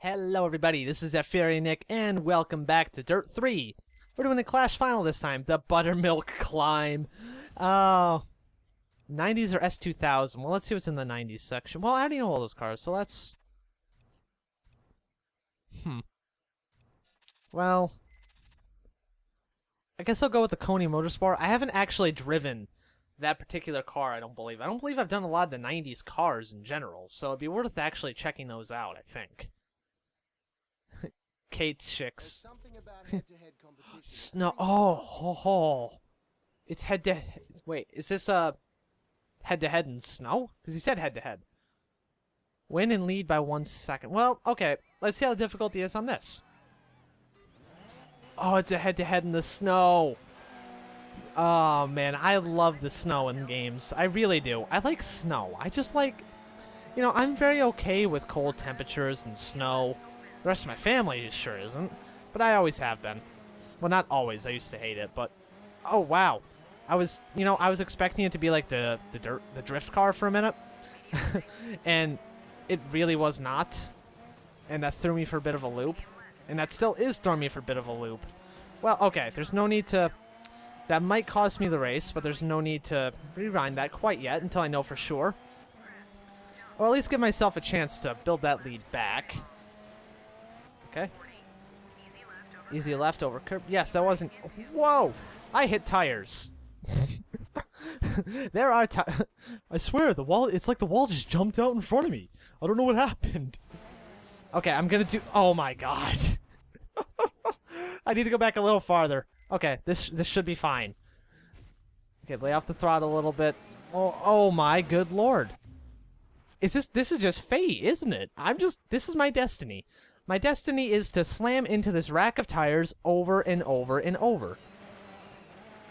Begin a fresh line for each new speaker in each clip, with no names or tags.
Hello everybody, this is Fairy Nick, and welcome back to Dirt 3. We're doing the Clash Final this time, the Buttermilk Climb. 90s or S2000? Well, let's see what's in the 90s section. Well, I do know all those cars, so let's... Well... I guess I'll go with the Coney Motorsport. I haven't actually driven that particular car, I don't believe. I don't believe I've done a lot of the 90s cars in general, so it'd be worth actually checking those out, I think. Kate Chicks. Snow. Oh. It's head to head. Wait, is this head to head in snow? Because he said head to head. Win and lead by 1 second. Well, okay. Let's see how the difficulty is on this. Oh, it's a head to head in the snow. Oh man, I love the snow in games. I really do. I like snow. I just like, I'm very okay with cold temperatures and snow. The rest of my family sure isn't, but I always have been. Well, not always. I used to hate it, but oh wow, I was expecting it to be like the drift car for a minute, and it really was not, and that threw me for a bit of a loop, and that still is throwing me for a bit of a loop. Well, okay, there's no need to. That might cost me the race, but there's no need to rewind that quite yet until I know for sure, or at least give myself a chance to build that lead back. Okay. Easy left over curb. Yes, that wasn't... Whoa! I hit tires. There are I swear, the wall... It's like the wall just jumped out in front of me. I don't know what happened. Okay, I'm gonna do... Oh my god. I need to go back a little farther. Okay, this should be fine. Okay, lay off the throttle a little bit. Oh my good lord. This is just fate, isn't it? This is my destiny. My destiny is to slam into this rack of tires over and over and over.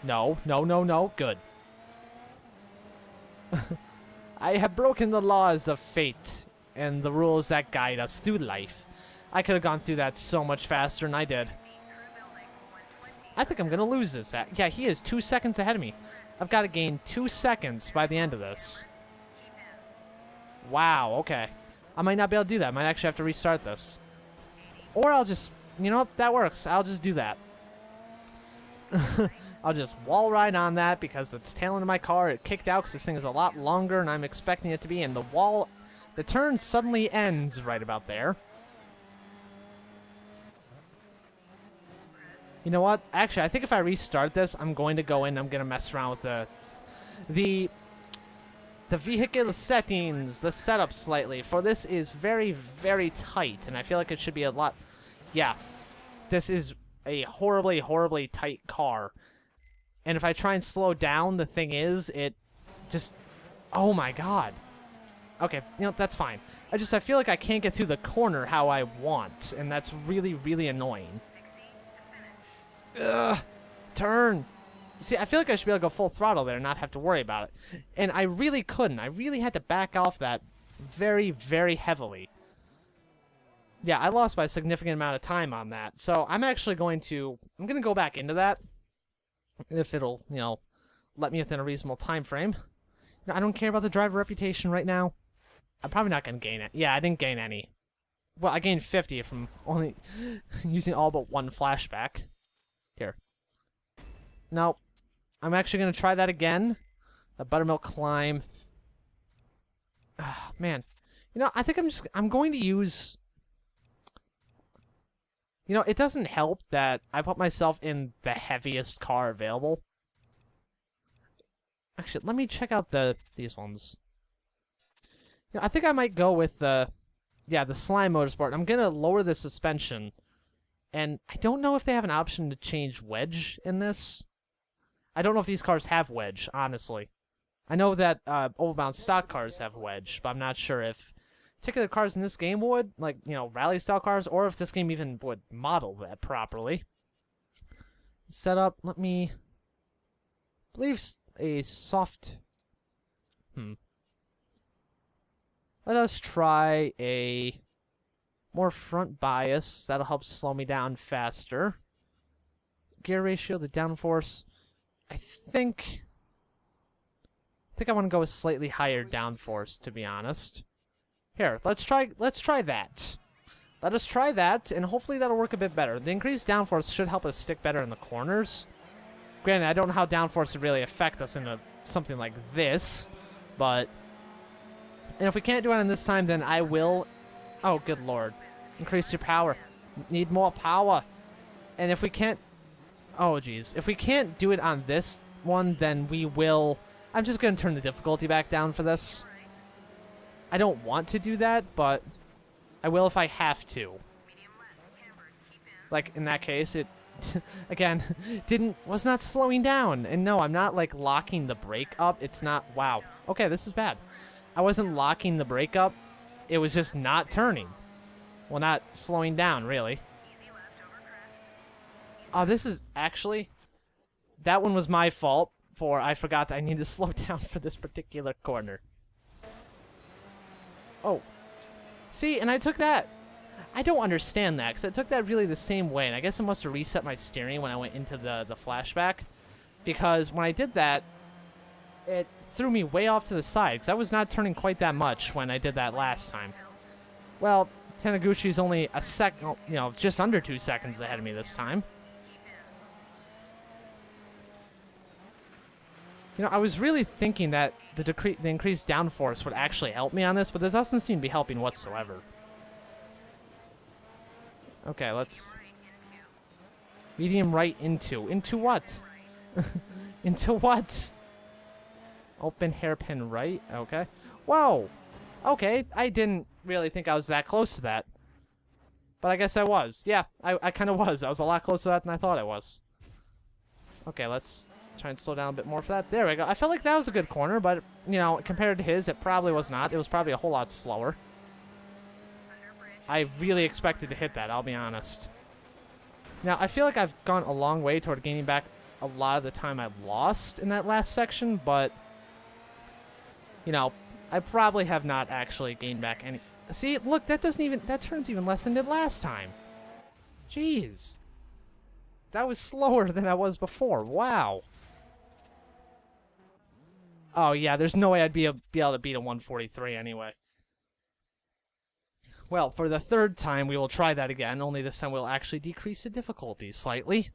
No. Good. I have broken the laws of fate and the rules that guide us through life. I could have gone through that so much faster than I did. I think I'm going to lose this. Yeah, he is 2 seconds ahead of me. I've got to gain 2 seconds by the end of this. Wow, okay. I might not be able to do that. I might actually have to restart this. Or I'll just, you know what, that works. I'll just do that. I'll just wall ride on that because it's tail end of my car. It kicked out because this thing is a lot longer than I'm expecting it to be. And the turn suddenly ends right about there. You know what? Actually, I think if I restart this, I'm going to go in. I'm going to mess around with the vehicle settings, the setup slightly. For this is very, very tight. And I feel like it should be a lot... Yeah, this is a horribly, horribly tight car. And if I try and slow down, the thing is, it just... Oh my god. Okay, that's fine. I feel like I can't get through the corner how I want. And that's really, really annoying. Ugh. Turn. See, I feel like I should be able to go full throttle there and not have to worry about it. And I really couldn't. I really had to back off that very, very heavily. Yeah, I lost by a significant amount of time on that. So I'm actually going to... I'm going to go back into that. If it'll, let me within a reasonable time frame. I don't care about the driver reputation right now. I'm probably not going to gain it. Yeah, I didn't gain any. Well, I gained 50 from only using all but one flashback. Here. Nope. I'm actually going to try that again. The Buttermilk Climb. Man. I think I'm going to use... it doesn't help that I put myself in the heaviest car available. Actually, let me check out these ones. I think I might go with the Slime Motorsport. I'm going to lower the suspension. And I don't know if they have an option to change wedge in this. I don't know if these cars have wedge, honestly. I know that overbound stock cars have wedge, but I'm not sure if particular cars in this game would, like, rally style cars, or if this game even would model that properly. Setup, let me... believe a soft... Let us try a more front bias. That'll help slow me down faster. Gear ratio, the downforce... I think I want to go with slightly higher downforce, to be honest. Here, let's try that. let us try that, and hopefully that'll work a bit better. The increased downforce should help us stick better in the corners. Granted, I don't know how downforce would really affect us in something like this, but... And if we can't do it in this time, then I will... Oh, good lord. Increase your power. Need more power. And if we can't... Oh, geez. If we can't do it on this one, then we will... I'm just going to turn the difficulty back down for this. I don't want to do that, but I will if I have to. Like, in that case, it... Again, was not slowing down. And no, I'm not, like, locking the brake up. It's not... Wow. Okay, this is bad. I wasn't locking the brake up. It was just not turning. Well, not slowing down, really. Oh, this is actually... That one was my fault, for I forgot that I need to slow down for this particular corner. Oh. See, and I took that... I don't understand that, because I took that really the same way, and I guess I must have reset my steering when I went into the flashback, because when I did that, it threw me way off to the side, because I was not turning quite that much when I did that last time. Well, Taniguchi's only a just under 2 seconds ahead of me this time. You know, I was really thinking that the increased downforce would actually help me on this, but this doesn't seem to be helping whatsoever. Okay, let's... Medium right into. Into what? Into what? Open hairpin right. Okay. Whoa! Okay, I didn't really think I was that close to that. But I guess I was. Yeah, I kind of was. I was a lot closer to that than I thought I was. Okay, let's try and slow down a bit more for that. There we go. I felt like that was a good corner, but, you know, compared to his, it probably was not. It was probably a whole lot slower. I really expected to hit that, I'll be honest. Now, I feel like I've gone a long way toward gaining back a lot of the time I've lost in that last section, but, you know, I probably have not actually gained back any... See, look, that turns even less than it did last time. Jeez. That was slower than I was before. Wow. Oh, yeah, there's no way I'd be able to beat a 143 anyway. Well, for the third time, we will try that again, only this time we'll actually decrease the difficulty slightly.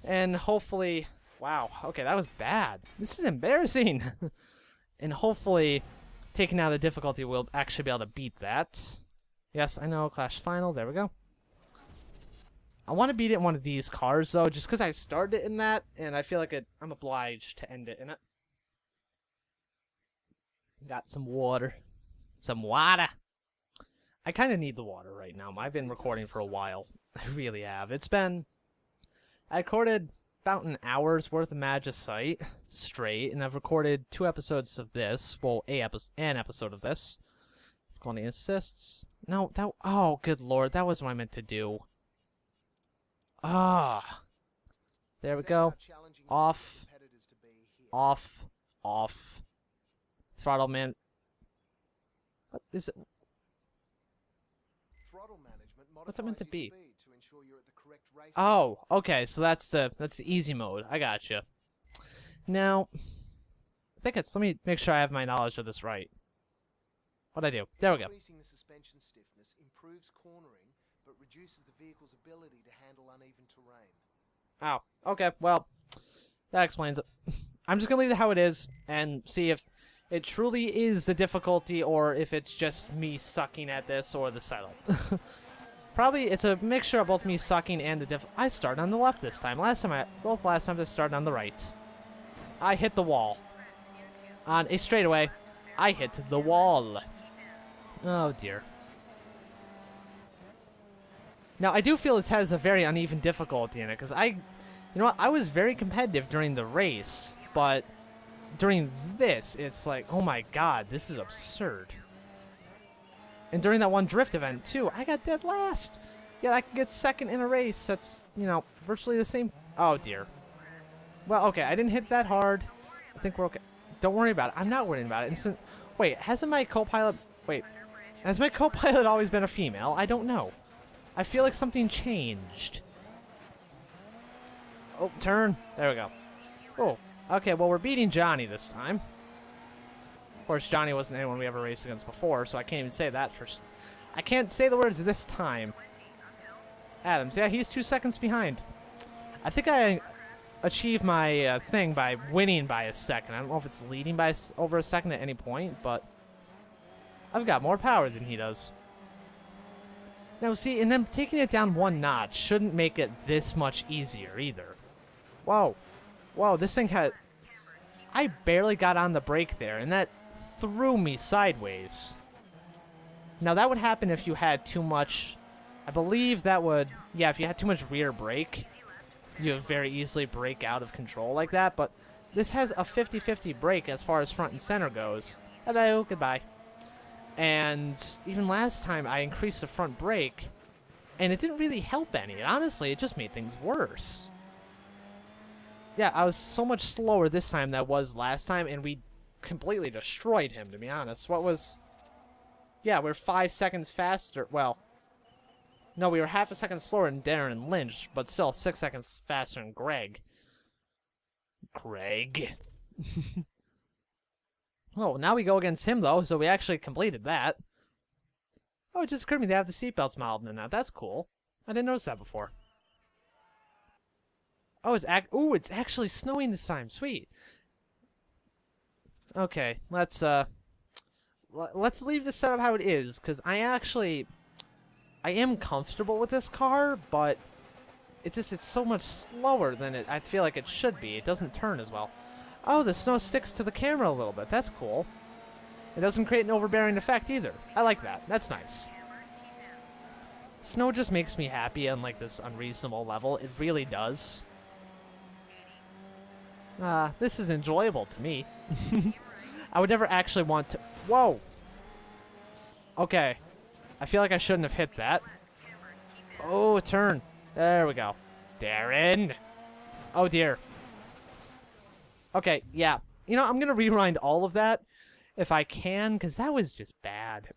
And hopefully... Wow, okay, that was bad. This is embarrassing. And hopefully, taking out the difficulty, we'll actually be able to beat that. Yes, I know, Clash Final, there we go. I want to beat it in one of these cars, though, just because I started it in that, and I feel like I'm obliged to end it in it. Got some water. Some water. I kind of need the water right now. I've been recording for a while. I really have. I recorded about an hour's worth of Magicite straight, and I've recorded 2 episodes of this. Well, an episode of this. 20 assists. No, oh, good lord. That was what I meant to do. Ah. There we go. Off. Off. Off. Throttle man. What is it? What's it meant to be? Oh, okay, so that's the easy mode. I gotcha. Now, I think let me make sure I have my knowledge of this right. What'd I do? There we go.
Increasing the suspension stiffness improves cornering, but reduces the vehicle's ability to handle uneven terrain.
Oh, okay, well, that explains it. I'm just gonna leave it how it is and see if it truly is the difficulty or if it's just me sucking at this or the setup. Probably it's a mixture of both me sucking and the I started on the left this time. Both last times I started on the right. I hit the wall. On a straightaway, I hit the wall. Oh dear. Now I do feel this has a very uneven difficulty in it because you know what, I was very competitive during the race, but during this, it's like, oh my god, this is absurd. And during that one drift event, too, I got dead last. Yeah, I can get second in a race. That's, you know, virtually the same. Oh, dear. Well, okay, I didn't hit that hard. I think we're okay. Don't worry about it. I'm not worrying about it. Wait, hasn't my co-pilot... Wait, has my co-pilot always been a female? I don't know. I feel like something changed. Oh, turn. There we go. Oh, okay, well, we're beating Johnny this time. Of course, Johnny wasn't anyone we ever raced against before, so I can't even say that for... I can't say the words this time. Adams, yeah, he's 2 seconds behind. I think I achieved my thing by winning by a second. I don't know if it's leading by over a second at any point, but I've got more power than he does. Now, see, and then taking it down 1 notch shouldn't make it this much easier either. Whoa. Whoa, this thing had... I barely got on the brake there, and that threw me sideways. Now, that would happen if you had too much... I believe that would... Yeah, if you had too much rear brake, you would very easily brake out of control like that, but this has a 50-50 brake as far as front and center goes. Hello, goodbye. And even last time, I increased the front brake, and it didn't really help any. Honestly, it just made things worse. Yeah, I was so much slower this time than I was last time, and we completely destroyed him, to be honest. What was... Yeah, we're 5 seconds faster. Well, no, we were half a second slower than Darren and Lynch, but still 6 seconds faster than Greg. Greg. Oh, now we go against him, though, so we actually completed that. Oh, it just occurred to me they have the seatbelts modeled in that. That's cool. I didn't notice that before. Oh, it's actually snowing this time. Sweet. Okay, let's leave this setup how it is, because I am comfortable with this car, but it's so much slower than I feel like it should be. It doesn't turn as well. Oh, the snow sticks to the camera a little bit. That's cool. It doesn't create an overbearing effect either. I like that. That's nice. Snow just makes me happy on like this unreasonable level. It really does. This is enjoyable to me. I would never actually want to... Whoa! Okay. I feel like I shouldn't have hit that. Oh, a turn. There we go. Darren! Oh, dear. Okay, yeah. You know, I'm going to rewind all of that if I can, because that was just bad.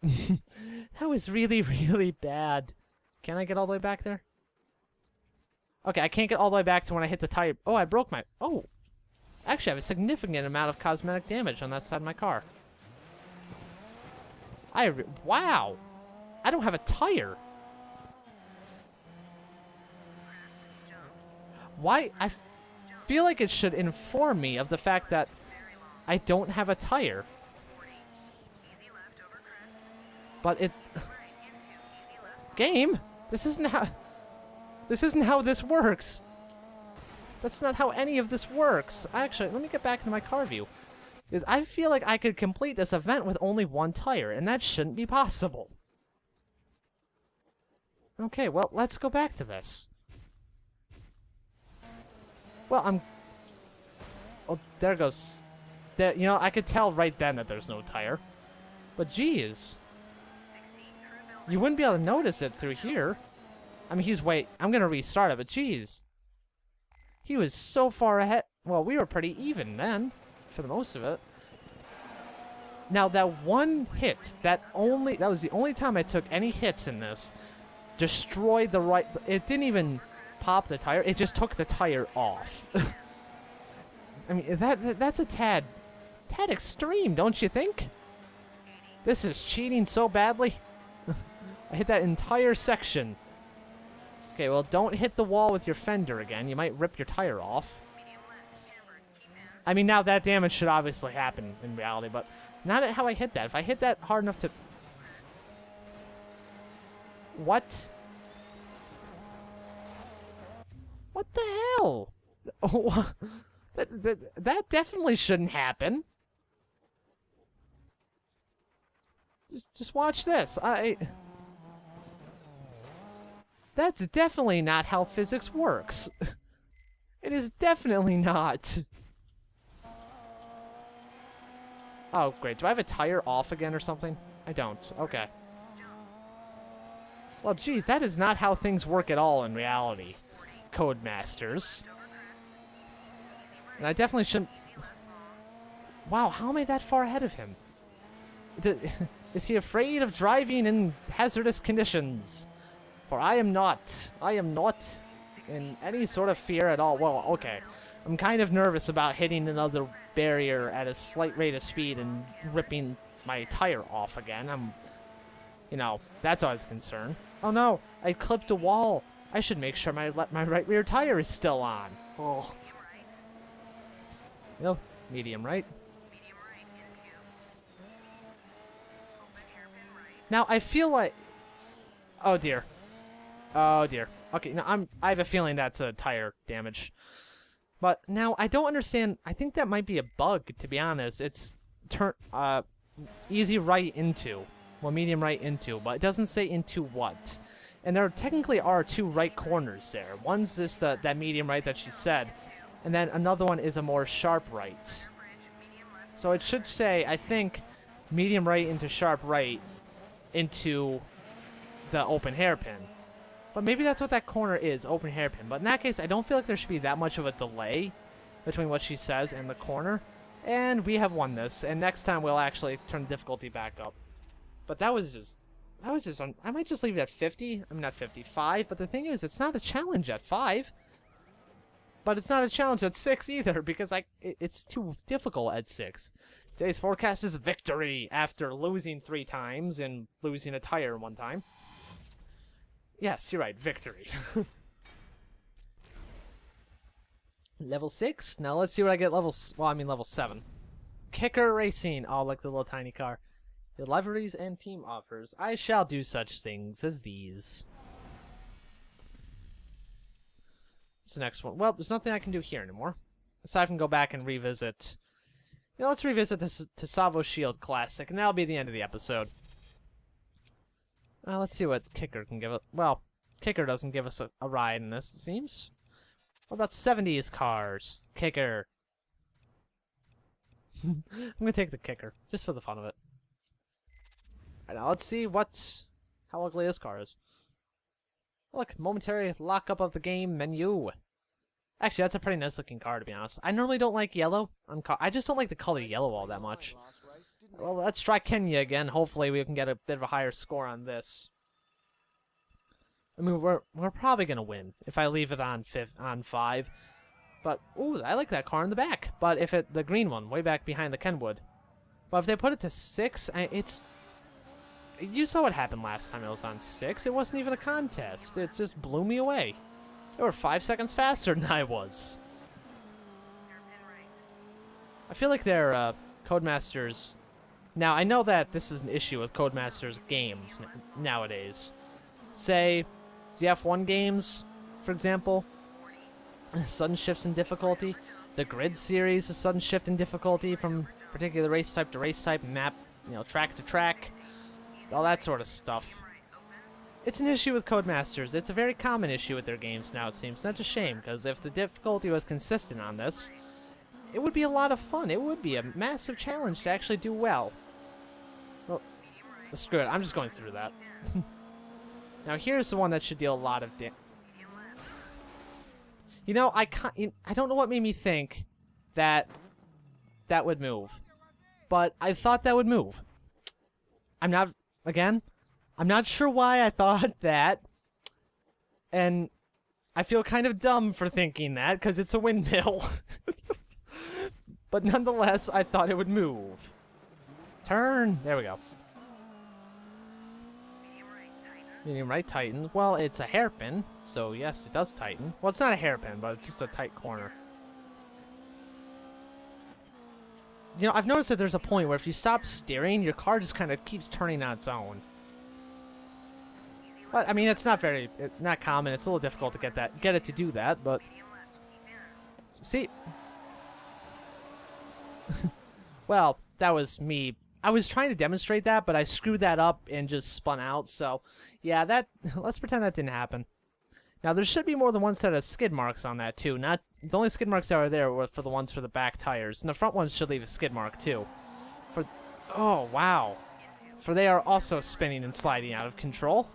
That was really, really bad. Can I get all the way back there? Okay, I can't get all the way back to when I hit the tire. Oh, I broke my... Oh! Actually, I have a significant amount of cosmetic damage on that side of my car. Wow! I don't have a tire. Why? I feel like it should inform me of the fact that I don't have a tire. But it... Game? This isn't how this works. That's not how any of this works. Actually, let me get back into my car view. Because I feel like I could complete this event with only 1 tire, and that shouldn't be possible. Okay, well, let's go back to this. Well, Oh, there goes... There, you know, I could tell right then that there's no tire. But geez. You wouldn't be able to notice it through here. I mean, I'm gonna restart it, but geez. He was so far ahead. Well, we were pretty even then, for the most of it. Now, that one hit, that was the only time I took any hits in this. Destroyed the right... It didn't even pop the tire. It just took the tire off. I mean, that's a tad extreme, don't you think? This is cheating so badly. I hit that entire section. Okay, well, don't hit the wall with your fender again. You might rip your tire off. I mean, now that damage should obviously happen in reality, but not how I hit that. If I hit that hard enough to... What? What the hell? Oh, that definitely shouldn't happen. Just watch this. That's definitely not how physics works. It is definitely not. Oh, great. Do I have a tire off again or something? I don't. Okay. Well, geez, that is not how things work at all in reality, Codemasters. And I definitely shouldn't... Wow, how am I that far ahead of him? Is he afraid of driving in hazardous conditions? For I am not. I am not in any sort of fear at all. Well, okay. I'm kind of nervous about hitting another barrier at a slight rate of speed and ripping my tire off again. You know, that's always a concern. Oh no, I clipped a wall. I should make sure my right rear tire is still on. Oh. You know, medium right. Now I feel like, oh dear, oh dear. Okay, now I have a feeling that's a tire damage. But now I don't understand. I think that might be a bug, to be honest. It's easy right into, well, medium right into, but it doesn't say into what. And there technically are two right corners there. One's just that medium right that she said, and then another one is a more sharp right. So it should say, I think, medium right into sharp right into the open hairpin. But maybe that's what that corner is, open hairpin. But in that case, I don't feel like there should be that much of a delay between what she says and the corner. And we have won this, and next time we'll actually turn the difficulty back up. But that was just I might just leave it at 50. I'm not 55, but the thing is, it's not a challenge at 5. But it's not a challenge at 6 either, because it's too difficult at 6. Today's forecast is victory after losing 3 times and losing a tire 1 time. Yes, you're right, victory. Level 6? Now let's see what I get level 7. Kicker Racing. Oh, like the little tiny car. The liveries and team offers. I shall do such things as these. What's the next one? Well, there's nothing I can do here anymore. Aside from go back and revisit. You know, let's revisit this Savo Shield Classic, and that'll be the end of the episode. Let's see what Kicker can give us. Well, Kicker doesn't give us a ride in this, it seems. What about 70s cars? Kicker. I'm gonna take the Kicker, just for the fun of it. Alright, now let's see how ugly this car is. Look, momentary lockup of the game menu. Actually, that's a pretty nice looking car, to be honest. I normally don't like yellow on car. I just don't like the color yellow all that much. Well, let's try Kenya again. Hopefully we can get a bit of a higher score on this. I mean, we're probably gonna win if I leave it on 5. But ooh, I like that car in the back. But if the green one way back behind the Kenwood. But if they put it to 6, you saw what happened last time it was on 6. It wasn't even a contest. It just blew me away. They were 5 seconds faster than I was. I feel like they're Codemasters. Now, I know that this is an issue with Codemasters games nowadays. Say, the F1 games, for example, sudden shifts in difficulty. The Grid series, a sudden shift in difficulty from particular race type to race type, map, track to track, all that sort of stuff. It's an issue with Codemasters. It's a very common issue with their games now, it seems. That's a shame, because if the difficulty was consistent on this, it would be a lot of fun. It would be a massive challenge to actually do well. Well, screw it. I'm just going through that. Now, here's the one that should deal a lot of damage. You know, I don't know what made me think that would move. But I thought that would move. I'm not sure why I thought that. And I feel kind of dumb for thinking that, because it's a windmill. But nonetheless, I thought it would move. Turn. There we go. Medium right tighten. Well, it's a hairpin, so yes, it does tighten. Well, it's not a hairpin, but it's just a tight corner. You know, I've noticed that there's a point where if you stop steering, your car just kind of keeps turning on its own. But I mean, it's not common. It's a little difficult to get it to do that. But see, well, that was me. I was trying to demonstrate that, but I screwed that up and just spun out. So, yeah, let's pretend that didn't happen. Now, there should be more than one set of skid marks on that too. Not the only skid marks that are there were for the ones for the back tires, and the front ones should leave a skid mark too. Oh wow, for they are also spinning and sliding out of control.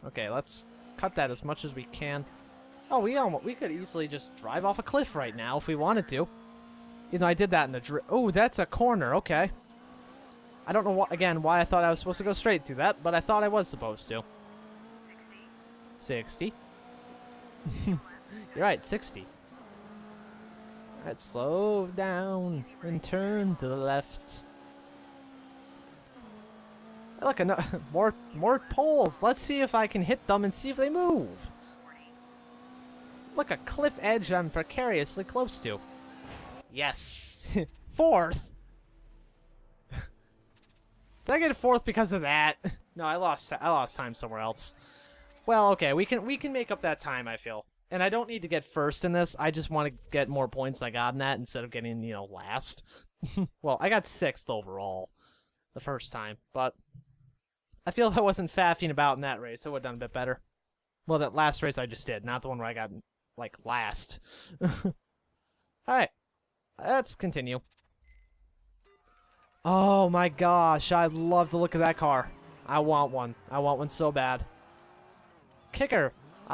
Okay, let's cut that as much as we can. Oh, we could easily just drive off a cliff right now if we wanted to. You know, I did that in the oh, that's a corner. Okay. I don't know why I thought I was supposed to go straight through that, but I thought I was supposed to. 60. You're right, 60. Alright, slow down and turn to the left. Look, more poles. Let's see if I can hit them and see if they move. Look, a cliff edge I'm precariously close to. Yes. Fourth. Did I get fourth because of that? No, I lost time somewhere else. Well, okay, we can make up that time, I feel. And I don't need to get first in this. I just want to get more points I got in that instead of getting, you know, last. Well, I got sixth overall the first time, but I feel if I wasn't faffing about in that race, I would have done a bit better. Well, that last race I just did, not the one where I got, like, last. Alright, let's continue. Oh my gosh, I love the look of that car. I want one. I want one so bad. Kicker,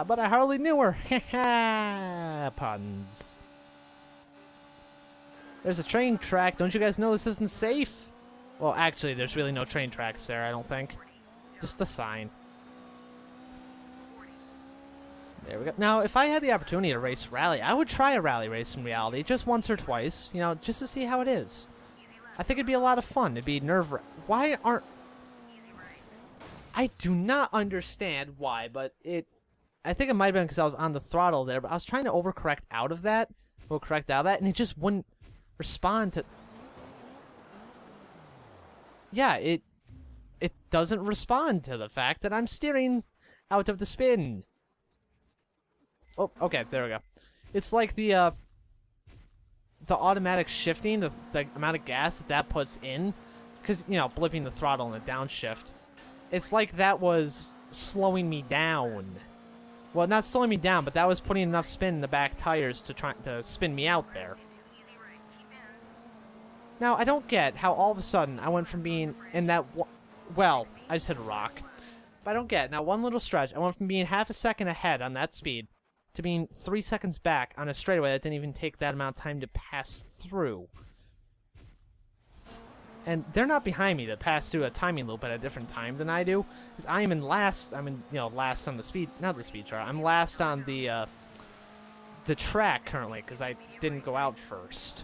but I hardly knew her. Puns. There's a train track. Don't you guys know this isn't safe? Well, actually, there's really no train tracks there, I don't think. Just the sign. There we go. Now, if I had the opportunity to race rally, I would try a rally race in reality, just once or twice, you know, just to see how it is. I think it'd be a lot of fun. It'd be Why aren't... I do not understand why, but I think it might have been because I was on the throttle there, but I was trying to overcorrect out of that, and it just wouldn't respond to... Yeah, it doesn't respond to the fact that I'm steering out of the spin. Oh, okay, there we go. It's like the automatic shifting, the amount of gas that puts in, because, you know, blipping the throttle and the downshift. It's like that was slowing me down. Well, not slowing me down, but that was putting enough spin in the back tires to try to spin me out there. Now, I don't get how all of a sudden I went from being in that... Well, I just hit a rock. But I don't get, now one little stretch, I went from being half a second ahead on that speed to being 3 seconds back on a straightaway that didn't even take that amount of time to pass through. And they're not behind me to pass through a timing loop at a different time than I do, because I'm in, you know, last on the speed, not the speed chart. I'm last on the track currently, because I didn't go out first.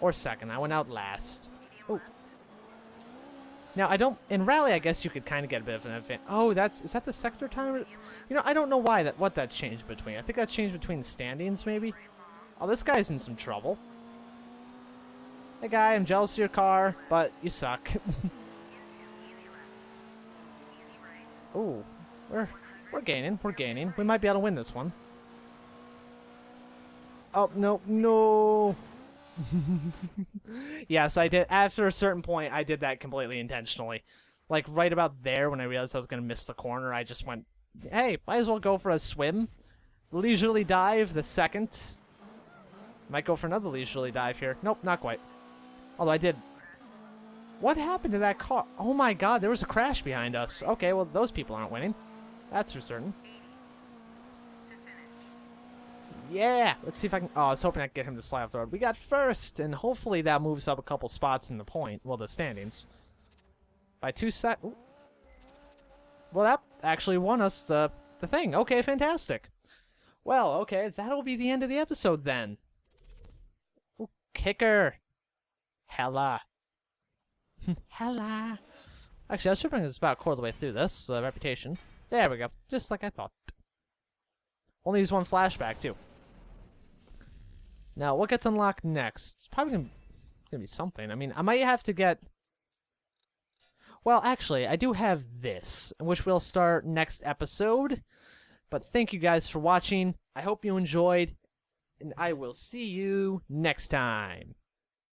Or second, I went out last. Oh. Now, I don't... In rally, I guess you could kind of get a bit of an advantage. Oh, is that the sector timer? You know, I don't know what that's changed between. I think that's changed between the standings, maybe? Oh, this guy's in some trouble. Hey, guy, I'm jealous of your car, but you suck. Ooh, we're gaining. We're gaining. We might be able to win this one. Oh, no. Yes, I did. After a certain point, I did that completely intentionally. Like, right about there, when I realized I was going to miss the corner, I just went, hey, might as well go for a swim. Leisurely dive, the second. Might go for another leisurely dive here. Nope, not quite. Although I did. What happened to that car? Oh my god, there was a crash behind us. Okay, well, those people aren't winning. That's for certain. Yeah! Let's see if I can... Oh, I was hoping I could get him to slide off the road. We got first, and hopefully that moves up a couple spots in the point. Well, the standings. By 2 sec... Ooh. Well, that actually won us the thing. Okay, fantastic. Well, okay, that'll be the end of the episode then. Ooh, kicker. Hella. Hella. Actually, I should bring this about a quarter of the way through this. Reputation. There we go. Just like I thought. Only use one flashback, too. Now, what gets unlocked next? It's probably gonna be something. I mean, I might have to get... Well, actually, I do have this, which we'll start next episode. But thank you guys for watching. I hope you enjoyed, and I will see you next time.